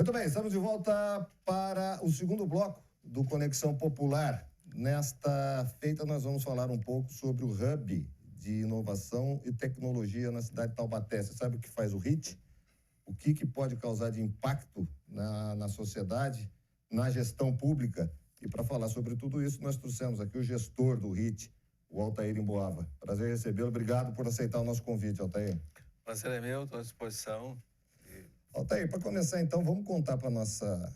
Muito bem, estamos de volta para o segundo bloco do Conexão Popular. Nesta feita, nós vamos falar um pouco sobre o Hub de Inovação e Tecnologia na cidade de Taubaté. Você sabe o que faz o HIT? O que pode causar de impacto na sociedade, na gestão pública? E para falar sobre tudo isso, nós trouxemos aqui o gestor do HIT, o Altair Emboava. Prazer recebê-lo. Obrigado por aceitar o nosso convite, Altair. Prazer é meu, estou à disposição. Altair, para começar então, vamos contar para nossa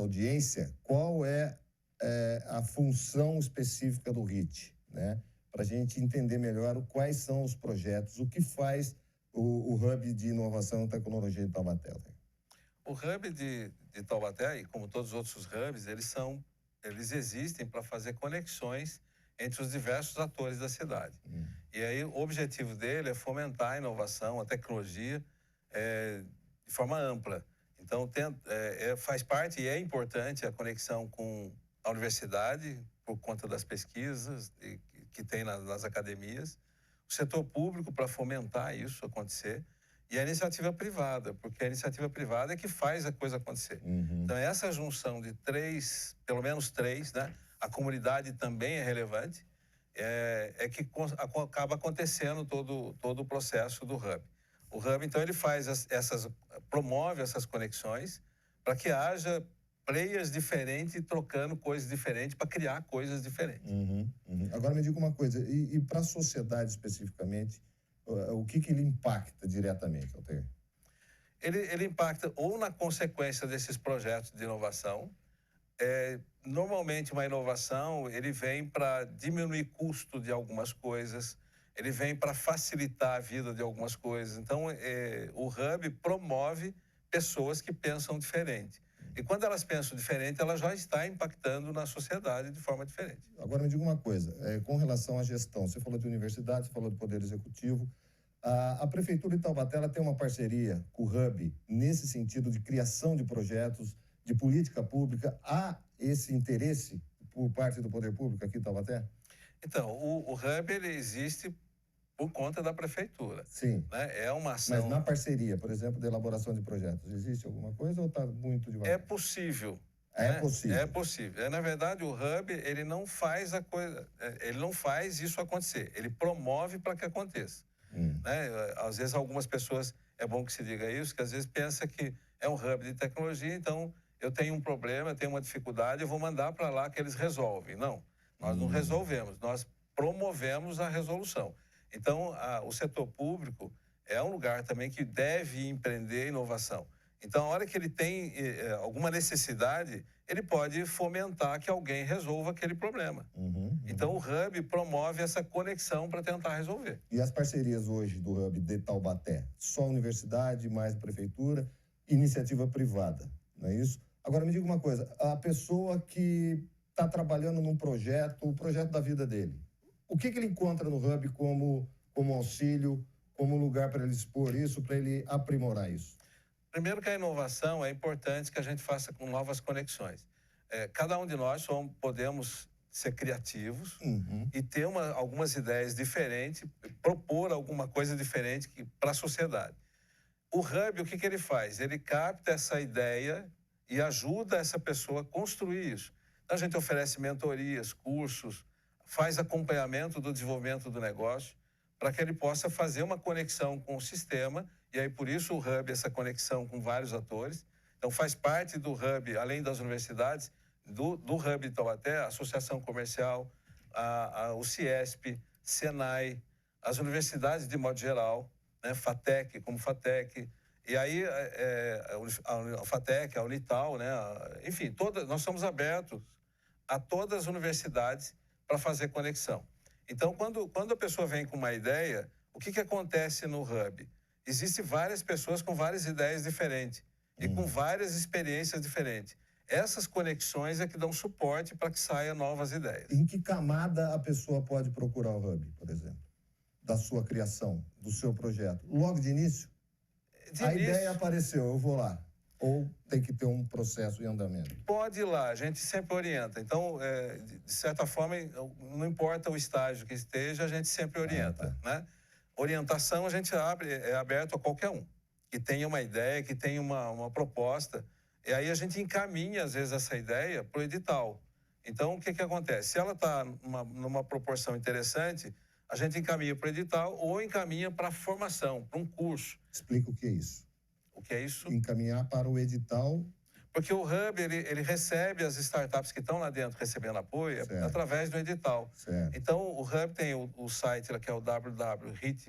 audiência qual é a função específica do HIT, né? Para a gente entender melhor quais são os projetos, o que faz o Hub de Inovação e Tecnologia de Taubaté. O Hub de Taubaté, e como todos os outros hubs, eles existem para fazer conexões entre os diversos atores da cidade. E aí o objetivo dele é fomentar a inovação, a tecnologia, de forma ampla. Então, faz parte e é importante a conexão com a universidade, por conta das pesquisas que tem nas academias, o setor público para fomentar isso acontecer, e a iniciativa privada, porque a iniciativa privada é que faz a coisa acontecer. Então, essa junção de pelo menos três, né? A comunidade também é relevante, que acaba acontecendo todo o processo do Hub. O Hub, então, ele promove essas conexões para que haja players diferentes trocando coisas diferentes para criar coisas diferentes. Agora me diga uma coisa, e para a sociedade especificamente, o que ele impacta diretamente, Altair? Ele impacta ou na consequência desses projetos de inovação. Normalmente uma inovação, ele vem para diminuir custo de algumas coisas, ele vem para facilitar a vida de algumas coisas. Então, o Hub promove pessoas que pensam diferente. E quando elas pensam diferente, ela já está impactando na sociedade de forma diferente. Agora me diga uma coisa, com relação à gestão, você falou de universidade, você falou do Poder Executivo, a Prefeitura de Taubaté ela tem uma parceria com o Hub nesse sentido de criação de projetos, de política pública. Há esse interesse por parte do Poder Público aqui em Taubaté? Então, o Hub ele existe por conta da Prefeitura. Sim. Né? É uma ação... Mas na parceria, por exemplo, de elaboração de projetos, existe alguma coisa ou está muito devagar? É possível. É possível. É possível. Na verdade, o Hub, ele não faz a coisa, ele não faz isso acontecer, ele promove para que aconteça. Né? Às vezes, algumas pessoas, é bom que se diga isso, que às vezes pensa que é um Hub de tecnologia, então eu tenho um problema, eu tenho uma dificuldade, eu vou mandar para lá que eles resolvem. Não, nós não resolvemos, nós promovemos a resolução. Então, o setor público é um lugar também que deve empreender inovação. Então, a hora que ele tem alguma necessidade, ele pode fomentar que alguém resolva aquele problema. Então, o Hub promove essa conexão para tentar resolver. E as parcerias hoje do Hub de Taubaté? Só universidade, mais prefeitura, iniciativa privada, não é isso? Agora, me diga uma coisa, a pessoa que está trabalhando num projeto, o projeto da vida dele, o que ele encontra no Hub como auxílio, como lugar para ele expor isso, para ele aprimorar isso? Primeiro que a inovação é importante que a gente faça com novas conexões. Cada um de nós podemos ser criativos e ter algumas ideias diferentes, propor alguma coisa diferente para a sociedade. O Hub, o que ele faz? Ele capta essa ideia e ajuda essa pessoa a construir isso. Então, a gente oferece mentorias, cursos, faz acompanhamento do desenvolvimento do negócio para que ele possa fazer uma conexão com o sistema, e aí por isso o Hub, essa conexão com vários atores. Então faz parte do Hub, além das universidades, do Hub de Taubaté, a Associação Comercial, o Ciesp, Senai, as universidades de modo geral, né, FATEC, como FATEC, e aí a FATEC, a Unital, né, enfim, nós somos abertos a todas as universidades para fazer conexão. Então, quando a pessoa vem com uma ideia, o que acontece no Hub? Existem várias pessoas com várias ideias diferentes e com várias experiências diferentes. Essas conexões é que dão suporte para que saiam novas ideias. Em que camada a pessoa pode procurar o Hub, por exemplo? Da sua criação, do seu projeto? Logo de início? Ideia apareceu, eu vou lá. Ou tem que ter um processo em andamento? Pode ir lá, a gente sempre orienta. Então, de certa forma, não importa o estágio que esteja, a gente sempre orienta. Né? Orientação a gente é aberto a qualquer um. que tenha uma ideia, que tenha uma proposta. E aí a gente encaminha, às vezes, essa ideia para o edital. Então, o que acontece? Se ela está numa proporção interessante, a gente encaminha para o edital ou encaminha para a formação, para um curso. Explica o que é isso. O que é isso? Encaminhar para o edital. Porque o Hub, ele recebe as startups que estão lá dentro recebendo apoio através do edital. Certo. Então, o Hub tem o site que é o www.hit.com.br.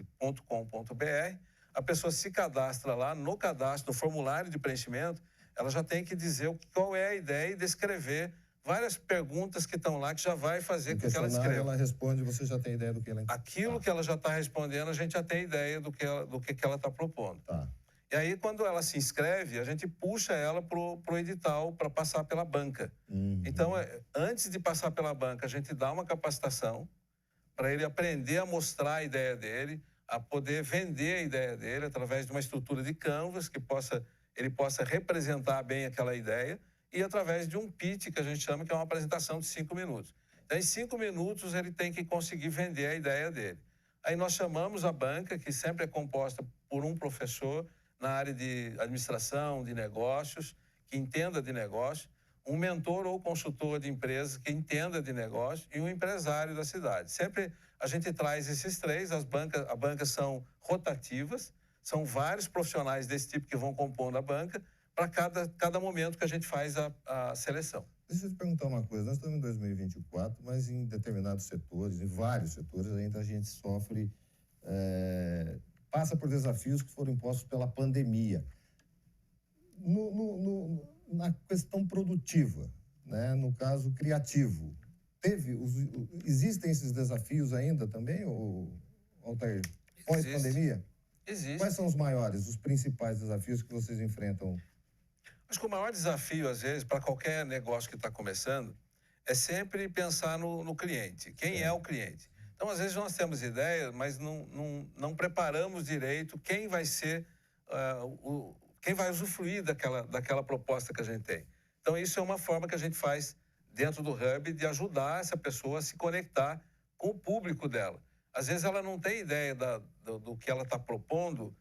A pessoa se cadastra lá, no cadastro, no formulário de preenchimento, ela já tem que dizer qual é a ideia e descrever várias perguntas que estão lá, que já vai fazer com que ela escreva. Ela responde, você já tem ideia do que ela... Aquilo que ela já está respondendo, a gente já tem ideia do que ela está propondo. Tá. E aí, quando ela se inscreve, a gente puxa ela pro edital para passar pela banca. Então, antes de passar pela banca, a gente dá uma capacitação para ele aprender a mostrar a ideia dele, a poder vender a ideia dele através de uma estrutura de Canvas que ele possa representar bem aquela ideia e através de um pitch, que a gente chama, que é uma apresentação de 5 minutos. Então, em 5 minutos, ele tem que conseguir vender a ideia dele. Aí nós chamamos a banca, que sempre é composta por um professor na área de administração, de negócios, que entenda de negócio, um mentor ou consultor de empresas que entenda de negócio e um empresário da cidade. Sempre a gente traz esses três, as bancas são rotativas, são vários profissionais desse tipo que vão compondo a banca para cada momento que a gente faz a seleção. Deixa eu te perguntar uma coisa, nós estamos em 2024, mas em determinados setores, em vários setores, ainda a gente sofre... passa por desafios que foram impostos pela pandemia. Na questão produtiva, né? No caso criativo, existem esses desafios ainda também, Altair? Pós-pandemia? Existe. Quais são os maiores, os principais desafios que vocês enfrentam? Acho que o maior desafio, às vezes, para qualquer negócio que está começando, é sempre pensar no cliente. Quem é o cliente? Então, às vezes, nós temos ideia, mas não preparamos direito quem vai ser, quem vai usufruir daquela proposta que a gente tem. Então, isso é uma forma que a gente faz dentro do Hub de ajudar essa pessoa a se conectar com o público dela. Às vezes, ela não tem ideia do que ela está propondo,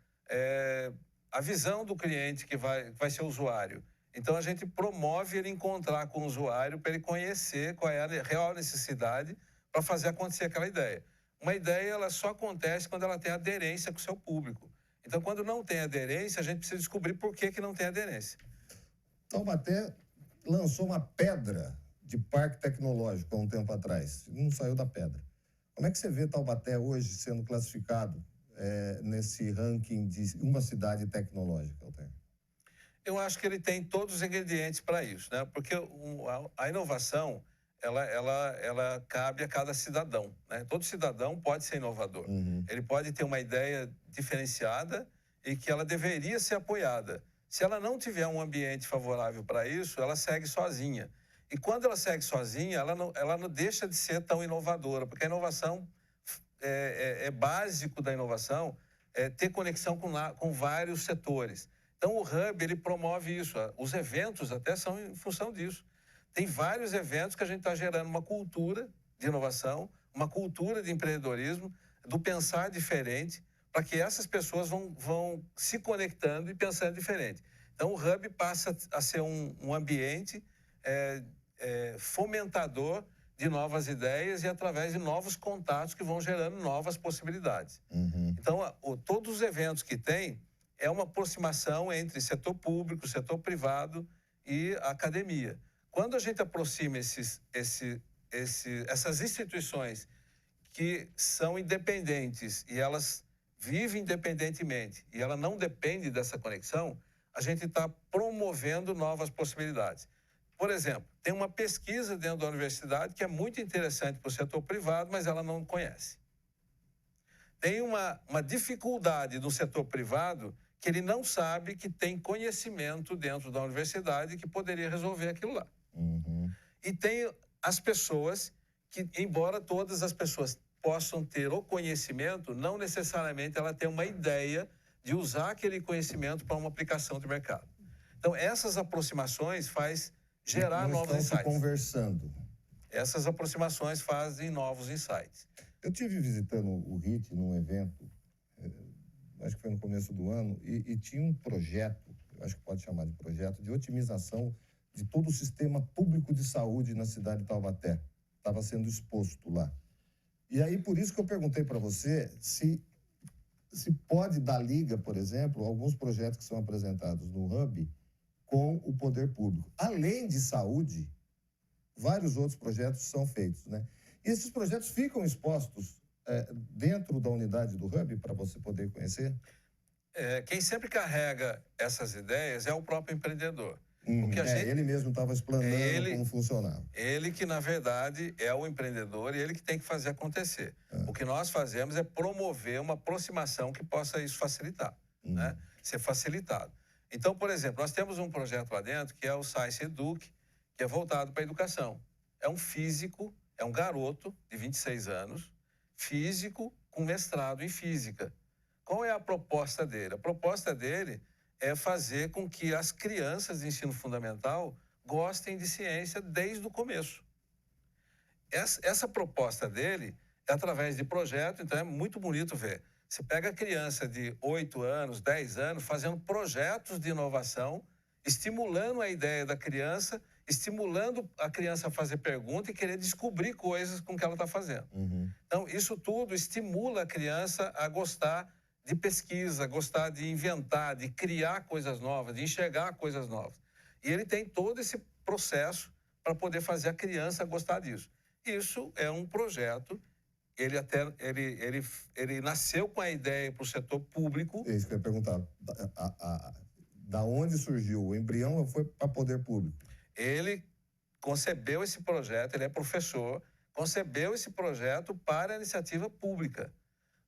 a visão do cliente que vai ser usuário. Então, a gente promove ele encontrar com o usuário para ele conhecer qual é a real necessidade para fazer acontecer aquela ideia. Uma ideia, ela só acontece quando ela tem aderência com o seu público. Então, quando não tem aderência, a gente precisa descobrir por que não tem aderência. Taubaté lançou uma pedra de parque tecnológico há um tempo atrás. Não saiu da pedra. Como é que você vê Taubaté hoje sendo classificado nesse ranking de uma cidade tecnológica, Altair? Eu acho que ele tem todos os ingredientes para isso, né? Porque a inovação... Ela cabe a cada cidadão, né? Todo cidadão pode ser inovador. Ele pode ter uma ideia diferenciada e que ela deveria ser apoiada. Se ela não tiver um ambiente favorável para isso, ela segue sozinha. E quando ela segue sozinha, ela não deixa de ser tão inovadora, porque a inovação é básico da inovação, ter conexão com vários setores. Então, o Hub, ele promove isso. Os eventos até são em função disso. Tem vários eventos que a gente está gerando uma cultura de inovação, uma cultura de empreendedorismo, do pensar diferente, para que essas pessoas vão se conectando e pensando diferente. Então, o Hub passa a ser um ambiente fomentador de novas ideias e através de novos contatos que vão gerando novas possibilidades. Então, todos os eventos que tem é uma aproximação entre setor público, setor privado e a academia. Quando a gente aproxima essas instituições que são independentes e elas vivem independentemente e ela não depende dessa conexão, a gente está promovendo novas possibilidades. Por exemplo, tem uma pesquisa dentro da universidade que é muito interessante para o setor privado, mas ela não conhece. Tem uma dificuldade no setor privado que ele não sabe que tem conhecimento dentro da universidade que poderia resolver aquilo lá. E tem as pessoas que, embora todas as pessoas possam ter o conhecimento, não necessariamente ela tem uma ideia de usar aquele conhecimento para uma aplicação de mercado. Então, essas aproximações faz gerar novos insights. Conversando. Essas aproximações fazem novos insights. Eu estive visitando o HIT num evento acho que foi no começo do ano, e tinha um projeto, acho que pode chamar de projeto, de otimização de todo o sistema público de saúde na cidade de Taubaté. Estava sendo exposto lá. E aí, por isso que eu perguntei para você se pode dar liga, por exemplo, alguns projetos que são apresentados no Hub com o poder público. Além de saúde, vários outros projetos são feitos, né? E esses projetos ficam expostos dentro da unidade do Hub para você poder conhecer? Quem sempre carrega essas ideias é o próprio empreendedor. Ele mesmo estava explanando como funcionava. Ele que, na verdade, é o empreendedor e ele que tem que fazer acontecer. O que nós fazemos é promover uma aproximação que possa isso facilitar, né? Ser facilitado. Então, por exemplo, nós temos um projeto lá dentro que é o Science Educ, que é voltado para a educação. É um físico, é um garoto de 26 anos, físico com mestrado em física. Qual é a proposta dele? A proposta dele é fazer com que as crianças de ensino fundamental gostem de ciência desde o começo. Essa proposta dele é através de projeto, então é muito bonito ver. Você pega a criança de 8 anos, 10 anos, fazendo projetos de inovação, estimulando a ideia da criança, estimulando a criança a fazer pergunta e querer descobrir coisas com o que ela está fazendo. Então, isso tudo estimula a criança a gostar de pesquisa, gostar de inventar, de criar coisas novas, de enxergar coisas novas. E ele tem todo esse processo para poder fazer a criança gostar disso. Isso é um projeto, ele nasceu com a ideia para o setor público. É isso que eu ia perguntar. Da onde surgiu? O embrião foi para poder público? Ele concebeu esse projeto, ele é professor, concebeu esse projeto para a iniciativa pública.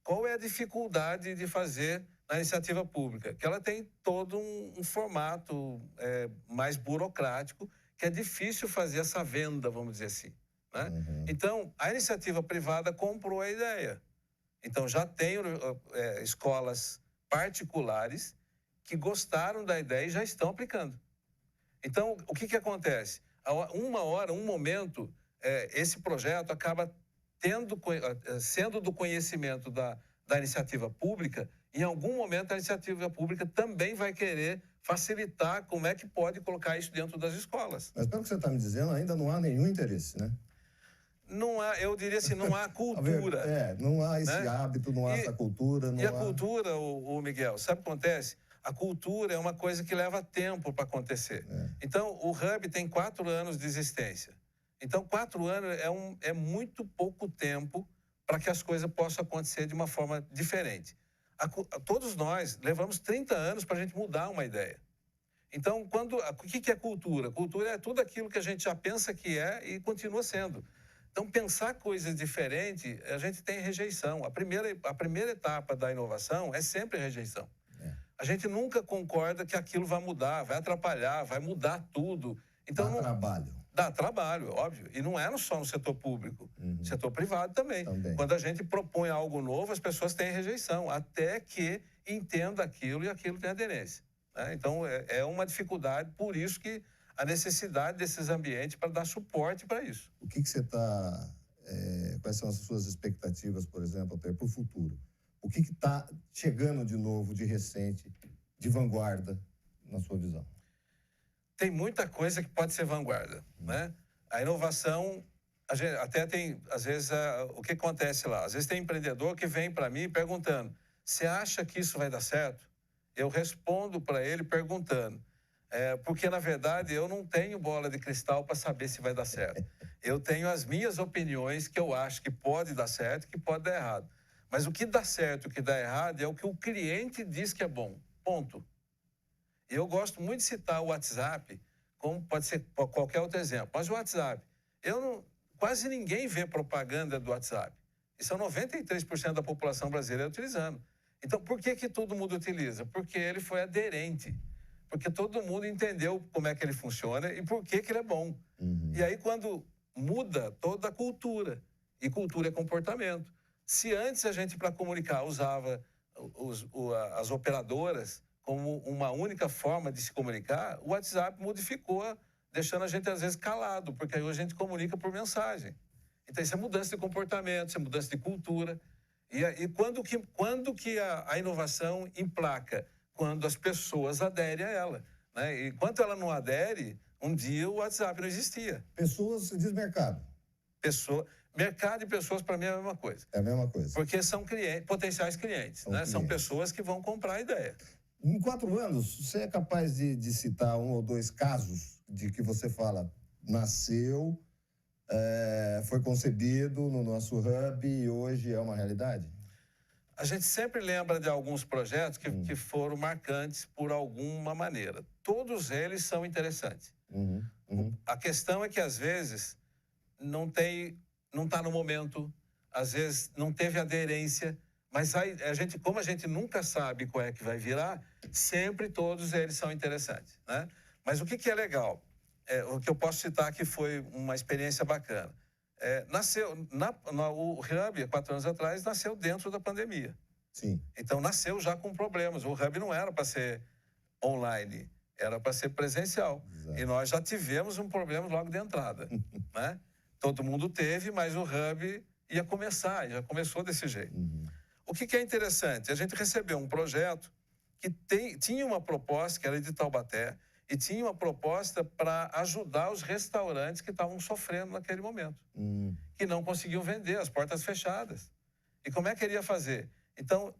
Qual é a dificuldade de fazer na iniciativa pública? Que ela tem todo um formato mais burocrático, que é difícil fazer essa venda, vamos dizer assim, né? Então, a iniciativa privada comprou a ideia. Então, já tem escolas particulares que gostaram da ideia e já estão aplicando. Então, o que acontece? Um momento, esse projeto acaba sendo do conhecimento da iniciativa pública, em algum momento a iniciativa pública também vai querer facilitar como é que pode colocar isso dentro das escolas. Mas pelo que você está me dizendo, ainda não há nenhum interesse, né? Não há, eu diria assim, não há cultura. Não há esse hábito, não há essa cultura. Cultura, o Miguel, sabe o que acontece? A cultura é uma coisa que leva tempo para acontecer. Então, o Hub tem 4 anos de existência. Então, 4 anos é muito pouco tempo para que as coisas possam acontecer de uma forma diferente. Todos nós levamos 30 anos para a gente mudar uma ideia. Então, o que é cultura? Cultura é tudo aquilo que a gente já pensa que é e continua sendo. Então, pensar coisas diferentes, a gente tem rejeição. A primeira etapa da inovação é sempre rejeição. A gente nunca concorda que aquilo vai mudar, vai atrapalhar, vai mudar tudo. Então, trabalho. Dá trabalho, óbvio. E não é só no setor público, no setor privado também. Quando a gente propõe algo novo, as pessoas têm rejeição, até que entenda aquilo e aquilo tem aderência, né? Então, é uma dificuldade, por isso que a necessidade desses ambientes para dar suporte para isso. O que você está... quais são as suas expectativas, por exemplo, até para o futuro? O que está chegando de novo, de recente, de vanguarda, na sua visão? Tem muita coisa que pode ser vanguarda, né? A inovação, a gente até tem, às vezes, o que acontece lá? Às vezes tem empreendedor que vem para mim perguntando, você acha que isso vai dar certo? Eu respondo para ele perguntando, porque, na verdade, eu não tenho bola de cristal para saber se vai dar certo. Eu tenho as minhas opiniões que eu acho que pode dar certo e que pode dar errado. Mas o que dá certo e o que dá errado é o que o cliente diz que é bom, ponto. Eu gosto muito de citar o WhatsApp, como pode ser qualquer outro exemplo. Mas o WhatsApp, quase ninguém vê propaganda do WhatsApp. E são 93% da população brasileira utilizando. Então, por que todo mundo utiliza? Porque ele foi aderente. Porque todo mundo entendeu como é que ele funciona e por que ele é bom. E aí, quando muda toda a cultura, e cultura é comportamento. Se antes a gente, para comunicar, usava as operadoras como uma única forma de se comunicar, o WhatsApp modificou, deixando a gente, às vezes, calado, porque aí hoje a gente comunica por mensagem. Então, isso é mudança de comportamento, isso é mudança de cultura. E quando que a inovação emplaca? Quando as pessoas aderem a ela, né? E enquanto ela não adere, um dia o WhatsApp não existia. Pessoas diz mercado. Mercado e pessoas, para mim, é a mesma coisa. É a mesma coisa. Porque são potenciais clientes, né? São pessoas que vão comprar a ideia. Em 4 anos, você é capaz de citar 1 ou 2 casos de que você fala, nasceu, foi concebido no nosso hub e hoje é uma realidade? A gente sempre lembra de alguns projetos que foram marcantes por alguma maneira. Todos eles são interessantes. A questão é que, às vezes, não está no momento, às vezes não teve aderência, mas como a gente nunca sabe qual é que vai virar, sempre todos eles são interessantes, né? Mas o que é legal? O que eu posso citar que foi uma experiência bacana. O Hub, há 4 anos atrás, nasceu dentro da pandemia. Sim. Então, nasceu já com problemas. O Hub não era para ser online, era para ser presencial. Exato. E nós já tivemos um problema logo de entrada, né? Todo mundo teve, mas o Hub ia começar, já começou desse jeito. O que é interessante? A gente recebeu um projeto que tinha uma proposta, que era de Taubaté, e tinha uma proposta para ajudar os restaurantes que estavam sofrendo naquele momento, que não conseguiam vender, as portas fechadas. E como é que ele ia fazer? Então,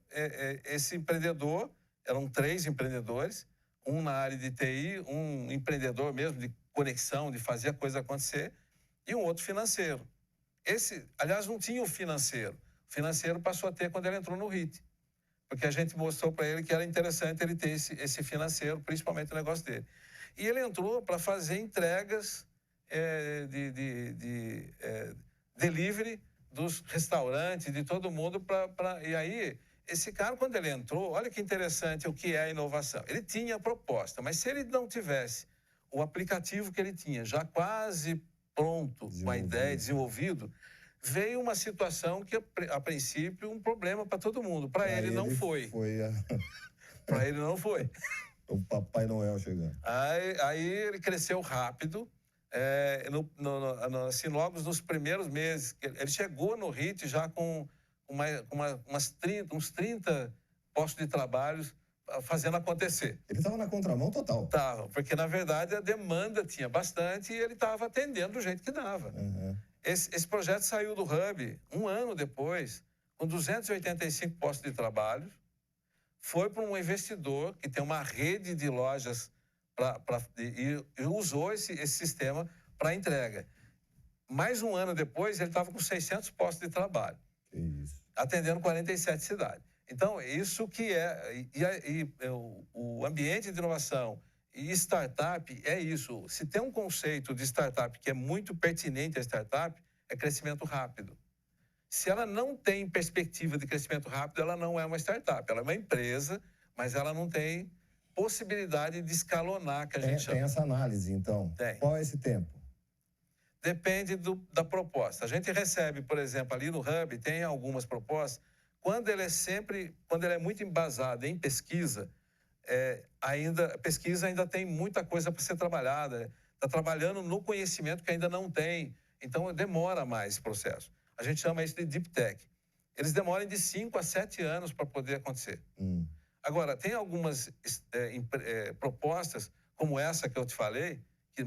esse empreendedor, eram 3 empreendedores, um na área de TI, um empreendedor mesmo de conexão, de fazer a coisa acontecer, e um outro financeiro. Aliás, não tinha o financeiro. O financeiro passou a ter quando ele entrou no HIT. Porque a gente mostrou para ele que era interessante ele ter esse financeiro, principalmente o negócio dele. E ele entrou para fazer entregas de delivery dos restaurantes, de todo mundo. E aí, esse cara, quando ele entrou, olha que interessante o que é a inovação. Ele tinha a proposta, mas se ele não tivesse o aplicativo que ele tinha já quase pronto, com a ideia, desenvolvido, veio uma situação que, a princípio, um problema para todo mundo. Para ele não foi. Para ele não foi. O Papai Noel chegando. Aí ele cresceu rápido. Assim, logo nos primeiros meses, ele chegou no HIT já com uns 30 postos de trabalho fazendo acontecer. Ele estava na contramão total. Estava, porque, na verdade, a demanda tinha bastante e ele estava atendendo do jeito que dava. Esse projeto saiu do Hub 1 ano depois, com 285 postos de trabalho, foi para um investidor que tem uma rede de lojas e usou esse sistema para entrega. Mais 1 ano depois, ele estava com 600 postos de trabalho, atendendo 47 cidades. Então, isso que o ambiente de inovação e startup é isso. Se tem um conceito de startup que é muito pertinente à startup, é crescimento rápido. Se ela não tem perspectiva de crescimento rápido, ela não é uma startup. Ela é uma empresa, mas ela não tem possibilidade de escalonar, que a gente chama. Tem essa análise, então. Tem. Qual é esse tempo? Depende da proposta. A gente recebe, por exemplo, ali no Hub, tem algumas propostas. Quando ela é muito embasada em pesquisa, a pesquisa ainda tem muita coisa para ser trabalhada. Está trabalhando no conhecimento que ainda não tem. Então, demora mais esse processo. A gente chama isso de Deep Tech. Eles demoram de 5 a 7 anos para poder acontecer. Agora, tem algumas propostas, como essa que eu te falei, que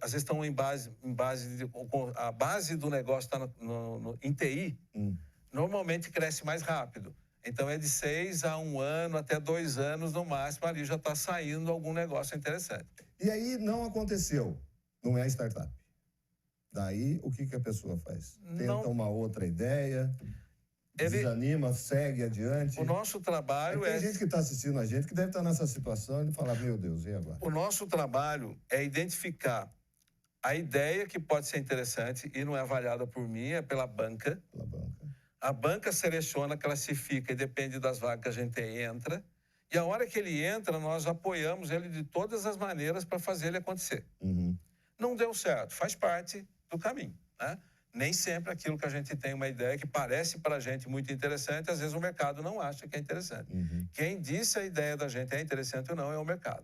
às vezes estão a base do negócio está em TI, normalmente cresce mais rápido. Então, é de 6 a 1 ano, até 2 anos no máximo, ali já está saindo algum negócio interessante. E aí não aconteceu, não é startup. Daí, o que a pessoa faz? Tenta uma outra ideia, desanima, segue adiante. O nosso trabalho tem gente que está assistindo a gente que deve estar nessa situação e falar, meu Deus, e agora? O nosso trabalho é identificar a ideia que pode ser interessante e não é avaliada por mim, é pela banca. A banca seleciona, classifica e depende das vagas que a gente entra. E a hora que ele entra, nós apoiamos ele de todas as maneiras para fazer ele acontecer. Não deu certo, faz parte do caminho, né? Nem sempre aquilo que a gente tem uma ideia que parece para a gente muito interessante, às vezes o mercado não acha que é interessante. Quem disse a ideia da gente é interessante ou não é o mercado.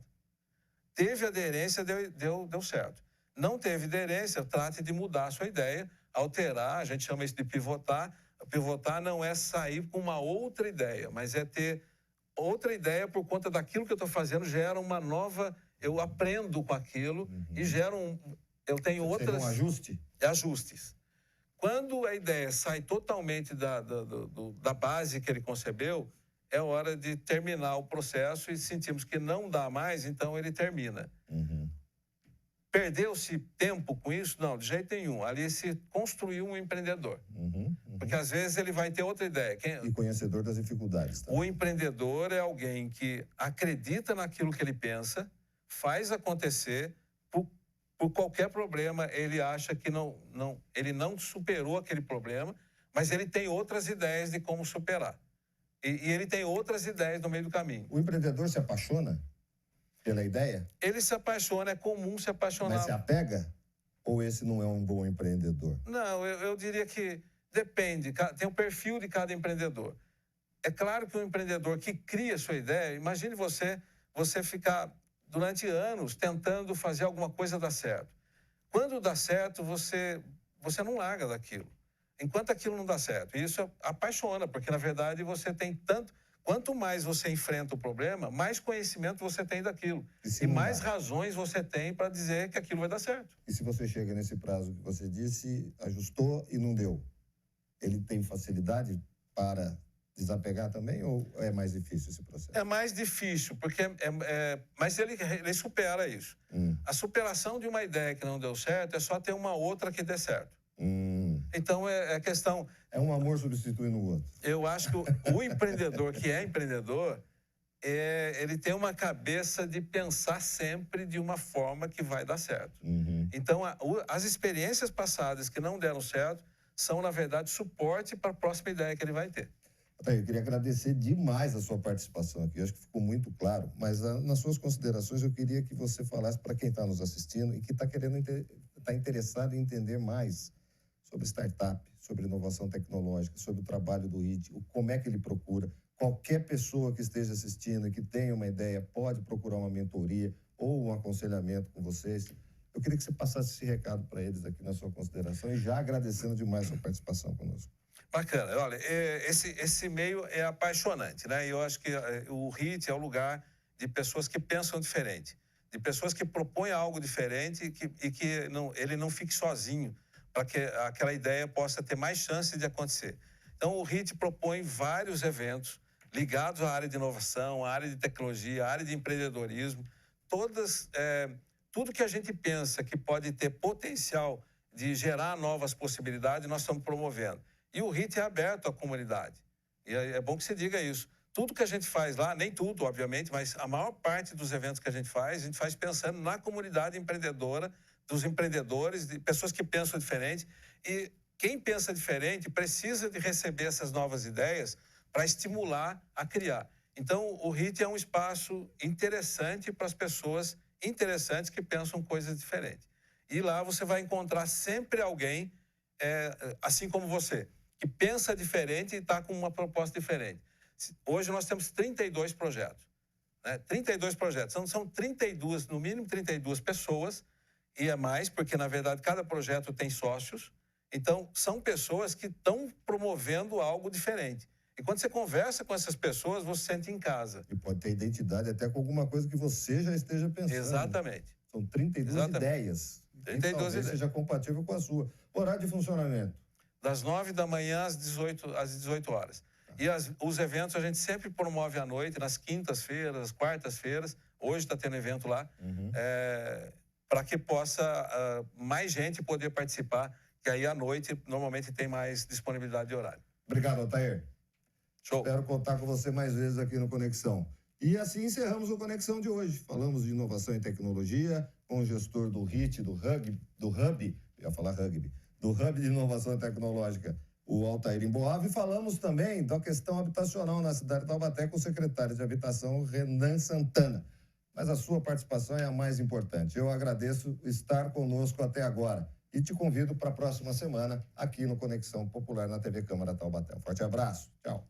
Teve aderência, deu certo. Não teve aderência, trate de mudar a sua ideia, alterar, a gente chama isso de pivotar, Pivotar não é sair com uma outra ideia, mas é ter outra ideia por conta daquilo que eu estou fazendo, gera uma nova... Eu aprendo com aquilo e gera eu tenho outras... Seria um ajuste? Ajustes. Quando a ideia sai totalmente da base que ele concebeu, é hora de terminar o processo e sentimos que não dá mais, então ele termina. Perdeu-se tempo com isso? Não, de jeito nenhum. Ali se construiu um empreendedor. Porque às vezes ele vai ter outra ideia. E conhecedor das dificuldades. Tá? O empreendedor é alguém que acredita naquilo que ele pensa, faz acontecer, por qualquer problema, ele acha que ele não superou aquele problema, mas ele tem outras ideias de como superar. E ele tem outras ideias no meio do caminho. O empreendedor se apaixona pela ideia? Ele se apaixona, é comum se apaixonar. Mas se apega? Ou esse não é um bom empreendedor? Não, eu diria que depende, tem o perfil de cada empreendedor. É claro que um empreendedor que cria sua ideia, imagine você ficar durante anos tentando fazer alguma coisa dar certo. Quando dá certo, você não larga daquilo. Enquanto aquilo não dá certo. E isso apaixona, porque, na verdade, você tem tanto... Quanto mais você enfrenta o problema, mais conhecimento você tem daquilo. E mais razões você tem para dizer que aquilo vai dar certo. E se você chega nesse prazo que você disse, ajustou e não deu, ele tem facilidade para desapegar também ou é mais difícil esse processo? É mais difícil, porque mas ele supera isso. A superação de uma ideia que não deu certo é só ter uma outra que dê certo. Então, é questão... É um amor substituindo o outro. Eu acho que o empreendedor que é empreendedor, ele tem uma cabeça de pensar sempre de uma forma que vai dar certo. Então, as experiências passadas que não deram certo são, na verdade, suporte para a próxima ideia que ele vai ter. Eu queria agradecer demais a sua participação aqui. Eu acho que ficou muito claro, mas nas suas considerações eu queria que você falasse para quem está nos assistindo e que está interessado em entender mais sobre startup, sobre inovação tecnológica, sobre o trabalho do HIT, como é que ele procura. Qualquer pessoa que esteja assistindo e que tenha uma ideia pode procurar uma mentoria ou um aconselhamento com vocês. Eu queria que você passasse esse recado para eles aqui na sua consideração e já agradecendo demais a sua participação conosco. Bacana. Olha, esse meio é apaixonante, né? Eu acho que o HIT é o lugar de pessoas que pensam diferente, de pessoas que propõem algo diferente e que ele não fique sozinho, para que aquela ideia possa ter mais chance de acontecer. Então, o HIT propõe vários eventos ligados à área de inovação, à área de tecnologia, à área de empreendedorismo, tudo que a gente pensa que pode ter potencial de gerar novas possibilidades, nós estamos promovendo. E o HIT é aberto à comunidade. E é bom que você diga isso. Tudo que a gente faz lá, nem tudo, obviamente, mas a maior parte dos eventos que a gente faz pensando na comunidade empreendedora, dos empreendedores, de pessoas que pensam diferente. E quem pensa diferente precisa de receber essas novas ideias para estimular a criar. Então, o HIT é um espaço interessante para as pessoas interessantes que pensam coisas diferentes. E lá você vai encontrar sempre alguém, assim como você, que pensa diferente e está com uma proposta diferente. Hoje nós temos 32 projetos. Né? 32 projetos. Então, são 32, no mínimo 32 pessoas, e é mais, porque, na verdade, cada projeto tem sócios. Então, são pessoas que estão promovendo algo diferente. E quando você conversa com essas pessoas, você se sente em casa. E pode ter identidade até com alguma coisa que você já esteja pensando. Exatamente. São 32 ideias. 32 ideias. Seja compatível com a sua. Horário de funcionamento? Das 9 da manhã às 18 horas. E os eventos a gente sempre promove à noite, nas quintas-feiras, quartas-feiras. Hoje está tendo evento lá. Para que possa mais gente poder participar, que aí à noite normalmente tem mais disponibilidade de horário. Obrigado, Altair. Show. Espero contar com você mais vezes aqui no Conexão. E assim encerramos o Conexão de hoje. Falamos de inovação e tecnologia com o gestor do HIT, do Hub, eu ia falar rugby, do Hub de Inovação Tecnológica, o Altair Imboava, e falamos também da questão habitacional na cidade de Taubaté com o secretário de Habitação, Renan Santana. Mas a sua participação é a mais importante. Eu agradeço estar conosco até agora e te convido para a próxima semana aqui no Conexão Popular na TV Câmara Taubaté. Um forte abraço. Tchau.